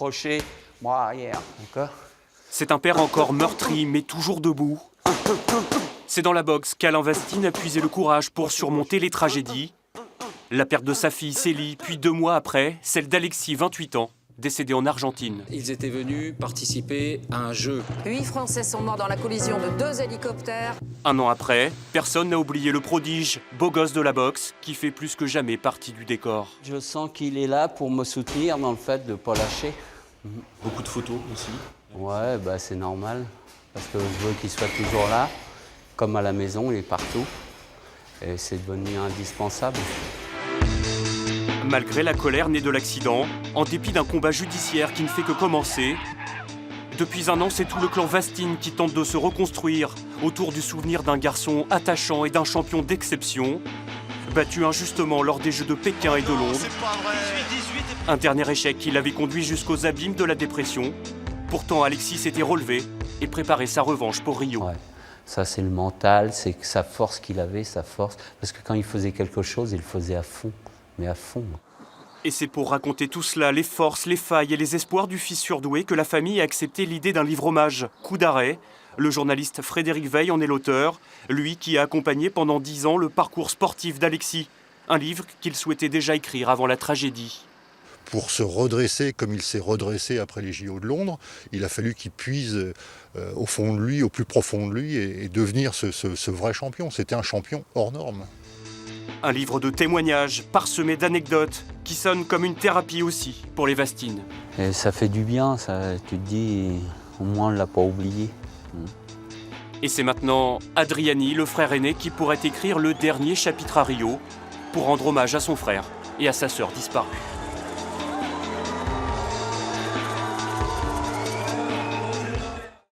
crochet, bras arrière, d'accord? C'est un père encore meurtri, mais toujours debout. C'est dans la boxe qu'Alain Vastine a puisé le courage pour surmonter les tragédies. La perte de sa fille Célie, puis 2 mois après, celle d'Alexis, 28 ans, décédé en Argentine. Ils étaient venus participer à un jeu. 8 Français sont morts dans la collision de 2 hélicoptères. 1 an après, personne n'a oublié le prodige, beau gosse de la boxe, qui fait plus que jamais partie du décor. Je sens qu'il est là pour me soutenir dans le fait de ne pas lâcher. Beaucoup de photos aussi. Ouais, bah c'est normal, parce que je veux qu'il soit toujours là. Comme à la maison, il est partout. Et c'est devenu indispensable. Malgré la colère née de l'accident, en dépit d'un combat judiciaire qui ne fait que commencer, depuis 1 an, c'est tout le clan Vastine qui tente de se reconstruire autour du souvenir d'un garçon attachant et d'un champion d'exception, battu injustement lors des Jeux de Pékin et de Londres. Un dernier échec qui l'avait conduit jusqu'aux abîmes de la dépression. Pourtant, Alexis s'était relevé et préparait sa revanche pour Rio. Ouais. Ça, c'est le mental, c'est sa force qu'il avait, sa force. Parce que quand il faisait quelque chose, il le faisait à fond, mais à fond. Et c'est pour raconter tout cela, les forces, les failles et les espoirs du fils surdoué, que la famille a accepté l'idée d'un livre-hommage, Coup d'arrêt. Le journaliste Frédéric Veil en est l'auteur, lui qui a accompagné pendant 10 ans le parcours sportif d'Alexis. Un livre qu'il souhaitait déjà écrire avant la tragédie. Pour se redresser comme il s'est redressé après les JO de Londres, il a fallu qu'il puise au fond de lui, au plus profond de lui, et devenir ce vrai champion. C'était un champion hors norme. Un livre de témoignages, parsemé d'anecdotes, qui sonne comme une thérapie aussi pour les Vastines. Et ça fait du bien, ça. Tu te dis, au moins on ne l'a pas oublié. Et c'est maintenant Adriani, le frère aîné, qui pourrait écrire le dernier chapitre à Rio, pour rendre hommage à son frère et à sa sœur disparue.